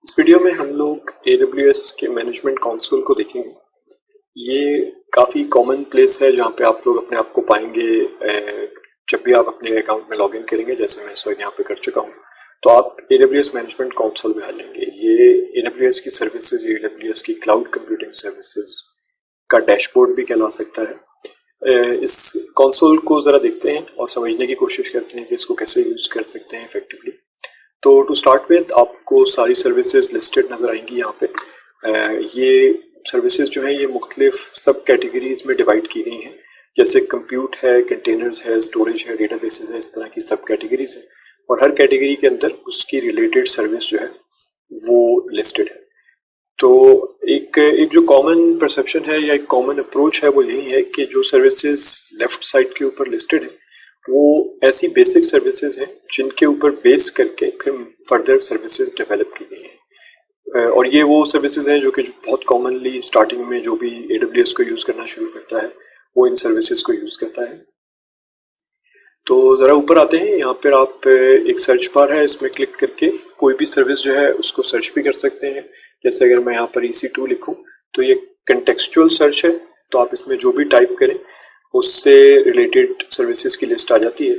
इस वीडियो में हम लोग AWS के मैनेजमेंट कंसोल को देखेंगे। ये काफ़ी कॉमन प्लेस है जहाँ पे आप लोग अपने आप को पाएंगे जब भी आप अपने अकाउंट में लॉगिन करेंगे, जैसे मैं इस वक्त यहाँ पे कर चुका हूँ। तो आप AWS मैनेजमेंट कंसोल में आ जाएंगे। ये AWS की सर्विसेज, AWS की क्लाउड कंप्यूटिंग सर्विसेज का डैशबोर्ड भी कहला सकता है। इस कंसोल को ज़रा देखते हैं और समझने की कोशिश करते हैं कि इसको कैसे यूज़ कर सकते हैं इफेक्टिवली। तो टू स्टार्ट विद आपको सारी सर्विसेज लिस्टेड नज़र आएंगी यहाँ पे। ये सर्विसेज जो हैं ये मुख्तलिफ सब कैटेगरीज में डिवाइड की गई हैं, जैसे कंप्यूट है, कंटेनर्स है, स्टोरेज है, डेटाबेसेस है, इस तरह की सब कैटेगरीज हैं और हर कैटेगरी के अंदर उसकी रिलेटेड सर्विस जो है वो लिस्टेड है। तो एक जो कॉमन परसेप्शन है या एक कॉमन अप्रोच है वो यही है कि जो सर्विसेज लेफ्ट साइड के ऊपर लिस्टेड है वो ऐसी बेसिक सर्विसेज हैं जिनके ऊपर बेस करके फिर फर्दर सर्विसेज डेवलप की गई हैं। और ये वो सर्विसेज हैं जो बहुत कॉमनली स्टार्टिंग में जो भी AWS को यूज़ करना शुरू करता है वो इन सर्विसेज को यूज़ करता है। तो ज़रा ऊपर आते हैं, यहाँ पर आप एक सर्च बार है, इसमें क्लिक करके कोई भी सर्विस जो है उसको सर्च भी कर सकते हैं। जैसे अगर मैं यहाँ पर EC2 लिखूँ तो ये कंटेक्चुअल सर्च है, तो आप इसमें जो भी टाइप करें उससे रिलेटेड सर्विसेज की लिस्ट आ जाती है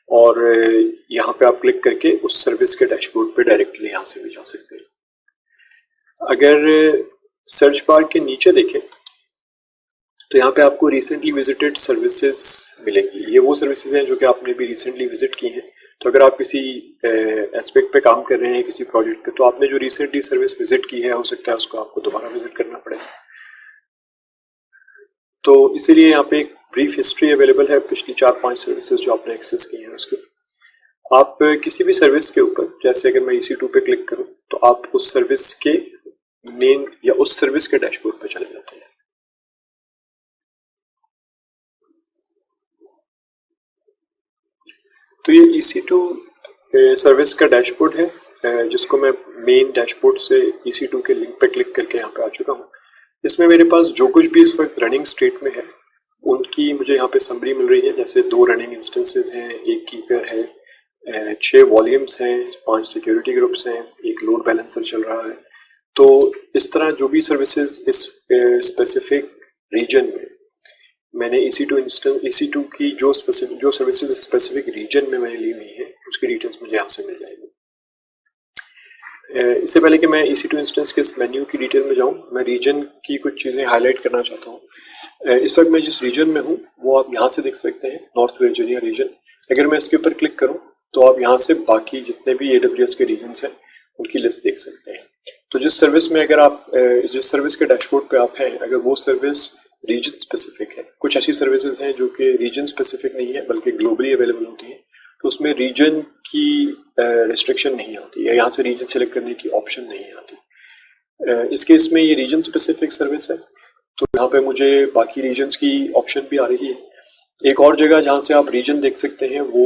और यहाँ पे आप क्लिक करके उस सर्विस के डैशबोर्ड पे डायरेक्टली यहाँ से भी जा सकते हैं। अगर सर्च बार के नीचे देखें तो यहाँ पे आपको रिसेंटली विजिटेड सर्विसेज मिलेंगी। ये वो सर्विसेज हैं जो कि आपने भी रिसेंटली विजिट की हैं। तो अगर आप किसी एस्पेक्ट पे काम कर रहे हैं, किसी प्रोजेक्ट पे, तो आपने जो रिसेंटली सर्विस विजिट की है हो सकता है उसको आपको दोबारा विजिट करना पड़े। तो इसीलिए यहाँ पे एक ब्रीफ हिस्ट्री अवेलेबल है पिछली 4-5 सर्विसेज जो आपने एक्सेस की हैं उसके। आप किसी भी सर्विस के ऊपर, जैसे अगर मैं EC2 पे क्लिक करूं तो आप उस सर्विस के मेन या उस सर्विस के डैशबोर्ड पे चले जाते हैं। तो ये EC2 सर्विस का डैशबोर्ड है जिसको मैं मेन डैशबोर्ड से EC2 के लिंक पे क्लिक करके यहाँ पे आ चुका हूँ। इसमें मेरे पास जो कुछ भी इस वक्त रनिंग स्टेट में है उनकी मुझे यहाँ पे समरी मिल रही है। जैसे 2 रनिंग इंस्टेंसेस हैं, 1 कीपर है, 6 वॉल्यूम्स हैं, 5 सिक्योरिटी ग्रुप्स हैं, 1 लोड बैलेंसर चल रहा है। तो इस तरह जो भी सर्विसेज इस स्पेसिफिक रीजन में मैंने EC2 की जो सर्विसेज स्पेसिफिक रीजन में मैंने ली हुई है उसकी डिटेल्स मुझे यहाँ से मिल जाएगी। इससे पहले कि मैं EC2 इंस्टेंस के इस मेन्यू की डिटेल में जाऊँ, मैं रीजन की कुछ चीज़ें हाईलाइट करना चाहता हूँ। इस वक्त मैं जिस रीजन में हूँ वो आप यहाँ से देख सकते हैं, नॉर्थ वर्जीनिया रीजन। अगर मैं इसके ऊपर क्लिक करूँ तो आप यहाँ से बाकी जितने भी AWS के रीजन्स हैं उनकी लिस्ट देख सकते हैं। तो जिस सर्विस में अगर आप जिस सर्विस के डैशबोर्ड पे आप हैं, अगर वो सर्विस रीजन स्पेसिफिक है, कुछ ऐसी सर्विसेज हैं जो कि रीजन स्पेसिफिक नहीं है बल्कि ग्लोबली अवेलेबल होती हैं, तो उसमें रीजन की रिस्ट्रिक्शन नहीं आती है, यहाँ से रीजन सेलेक्ट करने की ऑप्शन नहीं आती। इस केस में ये रीजन स्पेसिफिक सर्विस है तो यहाँ पे मुझे बाकी रीजन्स की ऑप्शन भी आ रही है। एक और जगह जहाँ से आप रीजन देख सकते हैं वो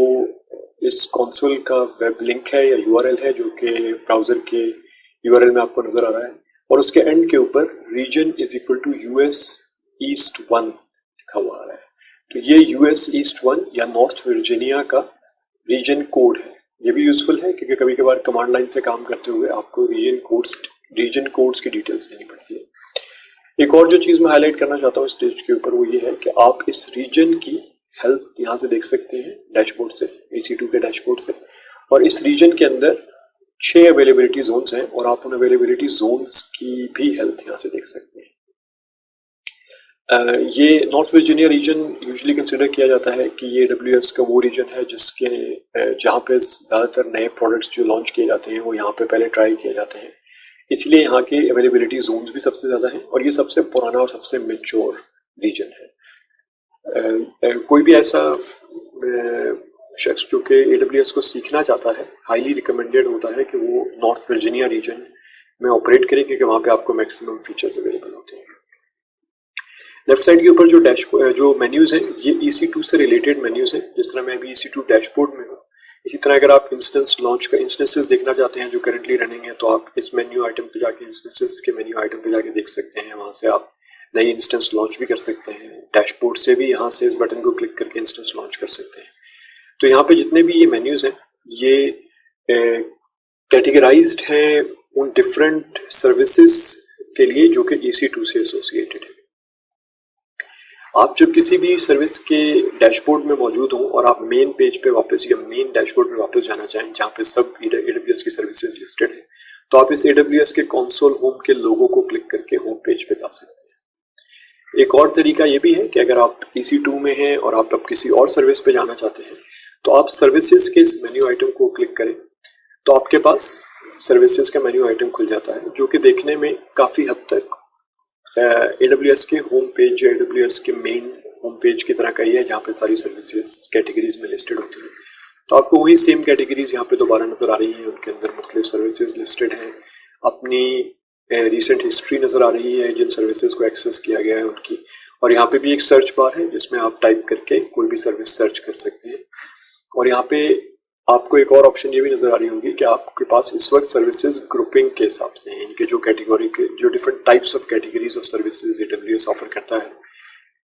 इस कंसोल का वेब लिंक है या URL है जो कि ब्राउज़र के URL में आपको नज़र आ रहा है और उसके एंड के ऊपर रीजन = US East 1 लिखा हुआ आ रहा है। तो ये US East 1 या नॉर्थ वर्जीनिया का रीजन कोड है। ये भी यूजफुल है क्योंकि कभी कभार कमांड लाइन से काम करते हुए आपको रीजन कोड्स की डिटेल्स देनी पड़ती है। एक और जो चीज़ मैं हाईलाइट करना चाहता हूँ इस पेज के ऊपर वो ये है कि आप इस रीजन की हेल्थ यहाँ से देख सकते हैं डैशबोर्ड से, EC2 के डैशबोर्ड से। और इस रीजन के अंदर 6 अवेलेबिलिटी जोन्स हैं और आप उन अवेलेबिलिटी जोन्स की भी हेल्थ यहाँ से देख सकते हैं। ये north Virginia region usually consider किया जाता है कि ये AWS का वो रीजन है जिसके जहाँ पे ज़्यादातर नए प्रोडक्ट्स जो लॉन्च किए जाते हैं वो यहाँ पे पहले ट्राई किए जाते हैं, इसलिए यहाँ के अवेलेबिलिटी जोन्स भी सबसे ज़्यादा हैं और ये सबसे पुराना और सबसे मैच्योर रीजन है। कोई भी ऐसा शख्स जो कि AWS को सीखना चाहता है, हाईली रिकमेंडेड होता है कि वो नॉर्थ वर्जीनिया रीजन में ऑपरेट करें क्योंकि वहाँ पे आपको मैक्सिमम फीचर्स अवेलेबल होते हैं। लेफ्ट साइड के ऊपर जो मेन्यूज हैं ये EC2 से रिलेटेड मेन्यूज हैं। जिस तरह मैं अभी EC2 डैशबोर्ड में हूँ, इसी तरह अगर आप इंस्टेंसेस देखना चाहते हैं जो करंटली रनिंग है तो आप इस मेन्यू आइटम पे जाके इंस्टेंसेस के मेन्यू आइटम पे जाके देख सकते हैं। वहाँ से आप नई इंस्टेंस लॉन्च भी कर सकते हैं। डैशबोर्ड से भी यहाँ से इस बटन को क्लिक करके इंस्टेंस लॉन्च कर सकते हैं। तो यहाँ पे जितने भी ये मेन्यूज हैं ये कैटेगराइज्ड हैं उन डिफरेंट सर्विसेज के लिए जो कि EC2 से एसोसिएटेड है। आप जब किसी भी सर्विस के डैशबोर्ड में मौजूद हो और आप मेन पेज पे वापस या मेन डैशबोर्ड में वापस जाना चाहें जहाँ पे सब AWS की सर्विसेज लिस्टेड है, तो आप इस AWS के कंसोल होम के लोगो को क्लिक करके होम पेज पे जा सकते हैं। एक और तरीका ये भी है कि अगर आप EC2 में हैं और आप अब किसी और सर्विस पे जाना चाहते हैं तो आप सर्विसेज के इस मेन्यू आइटम को क्लिक करें तो आपके पास सर्विसेज का मेन्यू आइटम खुल जाता है, जो कि देखने में काफ़ी हद तक AWS के होम पेज या AWS के मेन होम पेज की तरह का ही है, जहाँ पे सारी सर्विसेज कैटेगरीज में लिस्टेड होती है। तो आपको वही सेम कैटेगरीज यहाँ पे दोबारा नज़र आ रही हैं, उनके अंदर मुख्तलिफ सर्विसेज लिस्टेड हैं, अपनी रिसेंट हिस्ट्री नज़र आ रही है जिन सर्विसेज को एक्सेस किया गया है उनकी, और यहाँ पे भी एक सर्च बार है जिसमें आप टाइप करके कोई भी सर्विस सर्च कर सकते हैं। और यहाँ पे आपको एक और ऑप्शन ये भी नज़र आ रही होगी कि आपके पास इस वक्त सर्विसेज ग्रुपिंग के हिसाब से हैं, इनके जो कैटेगरी के जो different types of categories of services AWS offer करता है,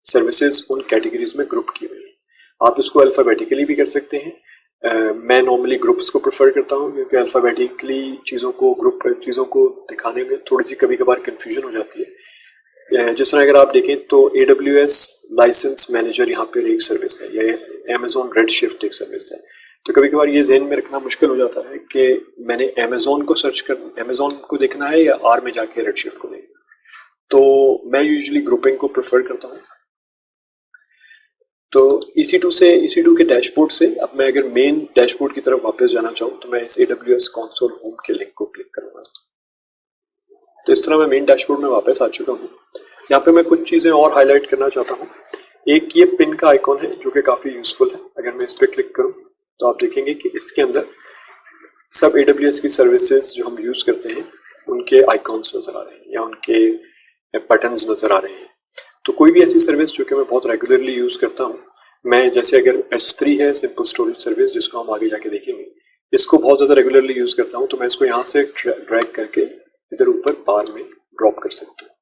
सर्विसेज उन कैटेगरीज में ग्रुप की हुई है। आप इसको अल्फ़ाबेटिकली भी कर सकते हैं। मैं नॉर्मली ग्रुप्स को प्रेफर करता हूँ क्योंकि अल्फ़ाबेटिकली चीज़ों को दिखाने में थोड़ी सी कभी कभार कन्फ्यूजन हो जाती है। जिस तरह अगर आप देखें तो AWS लाइसेंस मैनेजर यहाँ पर एक सर्विस है, या Amazon Redshift एक सर्विस है। तो कभी कभार ये जहन में रखना मुश्किल हो जाता है कि मैंने Amazon को देखना है या R में जाके Redshift को देखना है। तो मैं यूजुअली ग्रुपिंग को प्रेफर करता हूँ। तो EC2 के डैशबोर्ड से अब मैं अगर मेन डैशबोर्ड की तरफ वापस जाना चाहूँ तो मैं इस AWS कंसोल होम के लिंक को क्लिक करूँगा। तो इस तरह मैं मेन डैशबोर्ड में वापस आ चुका हूँ। यहाँ पे मैं कुछ चीज़ें और हाईलाइट करना चाहता हूँ। एक ये पिन का आइकॉन है जो कि काफ़ी यूजफुल है। अगर मैं इस पर क्लिक करूँ तो आप देखेंगे कि इसके अंदर सब AWS की सर्विसेज जो हम यूज़ करते हैं उनके आइकॉन्स नज़र आ रहे हैं या उनके बटन्स नज़र आ रहे हैं। तो कोई भी ऐसी सर्विस जो कि मैं बहुत रेगुलरली यूज़ करता हूँ, मैं जैसे अगर S3 है सिंपल स्टोरेज सर्विस, जिसको हम आगे जाके देखेंगे, इसको बहुत ज़्यादा रेगुलरली यूज़ करता हूँ, तो मैं इसको यहाँ से ड्रैग करके इधर ऊपर बार में ड्रॉप कर सकता हूँ।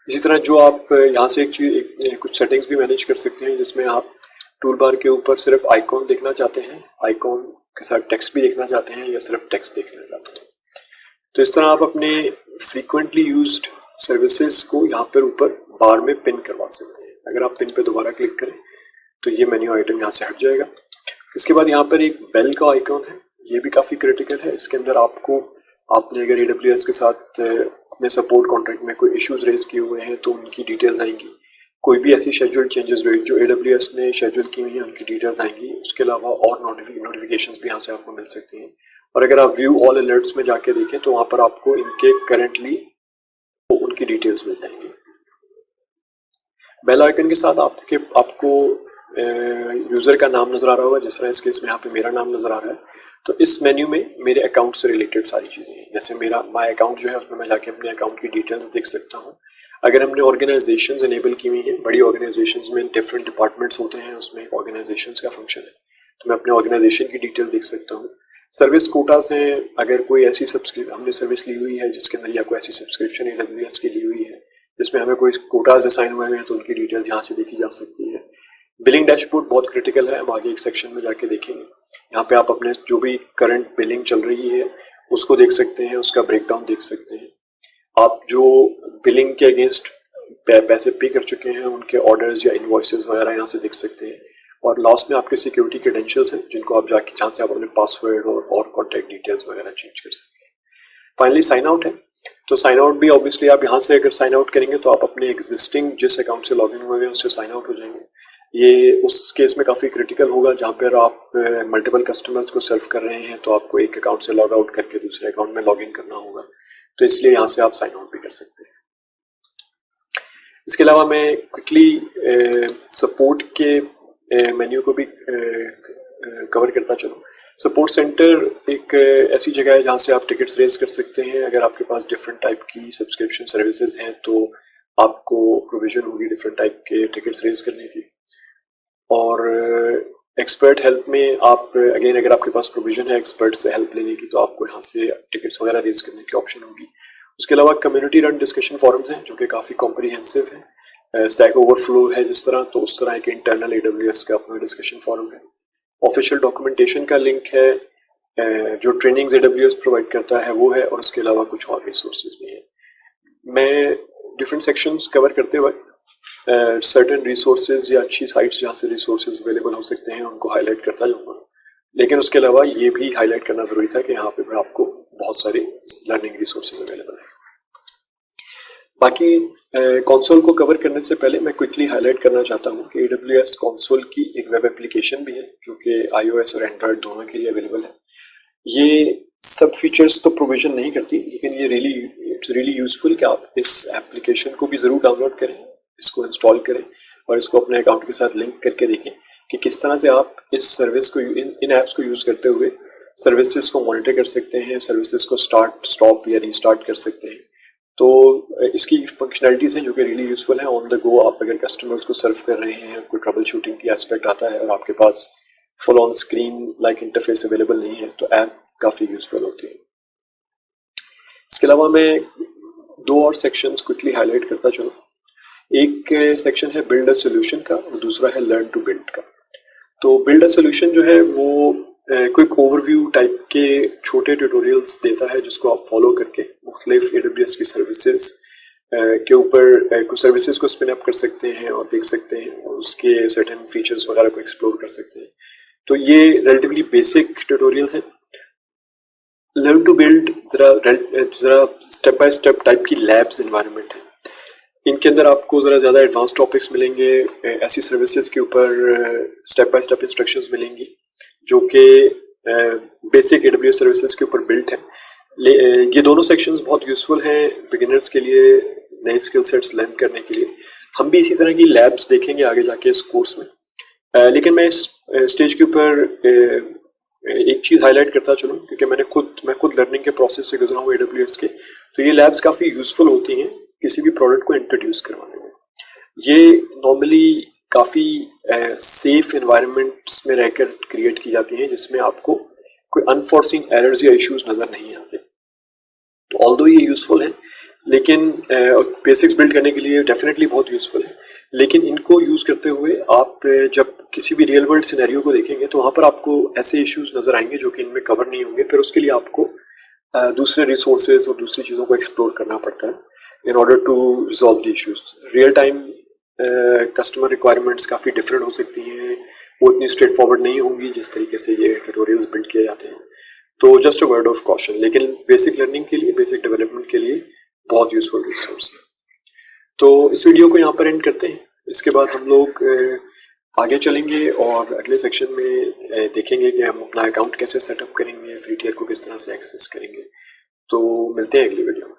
इसी तरह जो आप यहाँ से कुछ सेटिंग्स भी मैनेज कर सकते हैं, जिसमें आप टूल बार के ऊपर सिर्फ आइकॉन देखना चाहते हैं, आइकॉन के साथ टेक्स्ट भी देखना चाहते हैं, या सिर्फ टेक्स्ट देखना चाहते हैं। तो इस तरह आप अपने फ्रीक्वेंटली यूज्ड सर्विसेज को यहाँ पर ऊपर बार में पिन करवा सकते हैं। अगर आप पिन पे दोबारा क्लिक करें तो ये मेन्यू आइटम यहाँ से हट जाएगा। इसके बाद यहाँ पर एक बेल का आइकॉन है, ये भी काफ़ी क्रिटिकल है। इसके अंदर आपने अगर AWS के साथ अपने सपोर्ट कॉन्ट्रैक्ट में कोई इश्यूज रेज किए हुए हैं तो उनकी डिटेल्स आएंगी। कोई भी ऐसी शेड्यूल चेंजेस जो AWS ने शेड्यूल की हुई है उनकी डिटेल्स आएंगी। उसके अलावा और नोटिफिकेशंस भी यहाँ से आपको मिल सकती हैं। और अगर आप व्यू ऑल अलर्ट्स में जाके देखें तो वहाँ पर आपको इनके करंटली उनकी डिटेल्स मिल जाएंगी। बेल आइकन के साथ आपको यूज़र का नाम नज़र आ रहा होगा, जिस तरह इस केस में यहाँ पे मेरा नाम नज़र आ रहा है। तो इस मेन्यू में मेरे अकाउंट से रिलेटेड सारी चीज़ें हैं, जैसे मेरा माय अकाउंट जो है उसमें मैं जाके अपने अकाउंट की डिटेल्स देख सकता हूँ। अगर हमने ऑर्गेनाइजेशंस इनेबल की हुई हैं, बड़ी ऑर्गेनाइजेशंस में डिफरेंट डिपार्टमेंट्स होते हैं, उसमें ऑर्गेनाइजेशंस का फंक्शन है, तो मैं अपने ऑर्गेनाइजेशन की डिटेल देख सकता हूँ। सर्विस कोटास हैं, अगर कोई ऐसी हमने सर्विस ली हुई है जिसके अंदर या कोई ऐसी सब्सक्रिप्शन AWS की ली हुई है जिसमें हमें कोई कोटाज असाइन हुए हैं तो उनकी डिटेल्स यहाँ से देखी जा सकती है। बिलिंग डैशबोर्ड बहुत क्रिटिकल है, हम आगे एक सेक्शन में जाके देखेंगे। यहाँ पे आप अपने जो भी करंट बिलिंग चल रही है उसको देख सकते हैं, उसका ब्रेकडाउन देख सकते हैं। आप जो बिलिंग के अगेंस्ट पैसे पे कर चुके हैं उनके ऑर्डर्स या इनवॉइसेस वगैरह यहाँ से देख सकते हैं। और लास्ट में आपके सिक्योरिटी क्रेडेंशियल्स हैं जिनको आप जाके जहाँ से आप अपने पासवर्ड और कॉन्टैक्ट डिटेल्स वगैरह चेंज कर सकते हैं। फाइनली साइन आउट है, तो साइन आउट भी ऑब्वियसली आप यहाँ से अगर साइन आउट करेंगे तो आप अपने एग्जिस्टिंग जिस अकाउंट से लॉगिन हुए हैं उससे साइन आउट हो जाएंगे। ये उस केस में काफ़ी क्रिटिकल होगा जहाँ पर आप मल्टीपल कस्टमर्स को सर्व कर रहे हैं, तो आपको एक अकाउंट से लॉग आउट करके दूसरे अकाउंट में लॉग इन करना होगा, तो इसलिए यहाँ से आप साइन आउट भी कर सकते हैं। इसके अलावा मैं क्विकली सपोर्ट के मेन्यू को भी कवर करता चलूँ। सपोर्ट सेंटर एक ऐसी जगह है जहाँ से आप टिकट्स रेज कर सकते हैं। अगर आपके पास डिफरेंट टाइप की सब्सक्रिप्शन सर्विसेज हैं तो आपको प्रोविजन होगी डिफरेंट टाइप के टिकट्स रेज करने की। और एक्सपर्ट हेल्प में आप अगेन अगर आपके पास प्रोविजन है एक्सपर्ट से हेल्प लेने की तो आपको यहाँ से टिकट्स वगैरह रेज करने की ऑप्शन होगी। उसके अलावा कम्युनिटी रन डिस्कशन फोरम्स हैं जो कि काफ़ी कॉम्प्रिहेंसिव हैं। स्टैक ओवरफ्लो है जिस तरह, तो उस तरह एक इंटरनल AWS का अपना डिस्कशन फोरम है। ऑफिशियल डॉक्यूमेंटेशन का लिंक है, जो ट्रेनिंग्स AWS प्रोवाइड करता है वो है, और उसके अलावा कुछ और रिसोर्सेज भी हैं। मैं डिफरेंट सेक्शंस कवर करते वक्त सर्टेन रिसोर्सेज या अच्छी साइट्स जहाँ से रिसोर्सेज अवेलेबल हो सकते हैं उनको हाईलाइट करता जाऊँगा, लेकिन उसके अलावा ये भी हाईलाइट करना ज़रूरी था कि यहाँ पे आपको बहुत सारे लर्निंग रिसोर्सेज अवेलेबल हैं। बाकी कंसोल को कवर करने से पहले मैं क्विकली हाईलाइट करना चाहता हूँ कि AWS कंसोल की एक वेब एप्लीकेशन भी है जो कि iOS और एंड्रॉयड दोनों के लिए अवेलेबल है। ये सब फीचर्स तो प्रोविजन नहीं करती, लेकिन ये इट्स रियली यूजफुल कि आप इस एप्लीकेशन को भी ज़रूर डाउनलोड करें, इसको इंस्टॉल करें और इसको अपने अकाउंट के साथ लिंक करके देखें कि किस तरह से आप इस सर्विस को इन ऐप्स को यूज़ करते हुए सर्विसेज को मॉनिटर कर सकते हैं, सर्विसेज को स्टार्ट, स्टॉप या रीस्टार्ट कर सकते हैं। तो इसकी फंक्शनैलिटीज़ हैं जो कि रियली यूजफुल हैं। ऑन द गो आप अगर कस्टमर्स को सर्व कर रहे हैं, कोई ट्रबल शूटिंग की एस्पेक्ट आता है और आपके पास full on screen like interface available नहीं है, तो ऐप काफ़ी यूजफुल होती है। इसके अलावा मैं दो और सेक्शंस क्विकली हाईलाइट करता चलूँ। एक सेक्शन है बिल्ड अ सोल्यूशन का और दूसरा है लर्न टू बिल्ड का। तो बिल्ड अ सोल्यूशन जो है वो क्विक ओवरव्यू टाइप के छोटे ट्यूटोरियल्स देता है जिसको आप फॉलो करके मुख्तलिफ AWS की सर्विसेज के ऊपर कुछ सर्विसेज को स्पिन अप कर सकते हैं और देख सकते हैं और उसके सर्टेन फीचर्स वगैरह को एक्सप्लोर कर सकते हैं। तो ये रिलेटिवली बेसिक ट्यूटोरियल्स हैं। लर्न टू बिल्ड ज़रा स्टेप बाय स्टेप टाइप की लैब्स इन्वायरमेंट है। इनके अंदर आपको ज़रा ज़्यादा एडवांस टॉपिक्स मिलेंगे, ऐसी सर्विसेज के ऊपर स्टेप बाय स्टेप इंस्ट्रक्शंस मिलेंगी जो कि बेसिक AWS सर्विसेज के ऊपर बिल्ट है। ये दोनों सेक्शंस बहुत यूजफुल हैं बिगिनर्स के लिए, नए स्किल सेट्स लर्न करने के लिए। हम भी इसी तरह की लैब्स देखेंगे आगे जाके इस कोर्स में, लेकिन मैं इस स्टेज के ऊपर एक चीज़ हाईलाइट करता चलूँ क्योंकि मैं खुद लर्निंग के प्रोसेस से गुजरा हूँ AWS के। तो ये लैब्स काफ़ी यूजफुल होती हैं किसी भी प्रोडक्ट को इंट्रोड्यूस करवाने में। ये नॉर्मली काफ़ी सेफ एनवायरनमेंट्स में रहकर क्रिएट की जाती हैं जिसमें आपको कोई अनफोर्सिंग एरर्स या इश्यूज नज़र नहीं आते। तो ऑल्दो ये यूज़फुल है, लेकिन बेसिक्स बिल्ड करने के लिए डेफिनेटली बहुत यूज़फुल है, लेकिन इनको यूज़ करते हुए आप जब किसी भी रियल वर्ल्ड सिनेरियो को देखेंगे तो वहाँ पर आपको ऐसे इश्यूज नज़र आएंगे जो कि इनमें कवर नहीं होंगे। फिर उसके लिए आपको दूसरे रिसोर्सेज और दूसरी चीज़ों को एक्सप्लोर करना पड़ता है in order to resolve the issues. Real time customer requirements काफ़ी डिफरेंट हो सकती हैं, वो इतनी स्ट्रेट फॉरवर्ड नहीं होंगी जिस तरीके से ये ट्यूटोरियल्स बिल्ड किए जाते हैं। तो just a word of caution, लेकिन बेसिक लर्निंग के लिए, बेसिक डेवलपमेंट के लिए बहुत यूजफुल रिसोर्स है। तो इस वीडियो को यहाँ पर एंड करते हैं। इसके बाद हम लोग आगे चलेंगे और अगले सेक्शन में देखेंगे कि हम अपना अकाउंट कैसे सेटअप करेंगे, फ्री टियर को किस तरह से एक्सेस करेंगे। तो मिलते हैं अगली वीडियो में।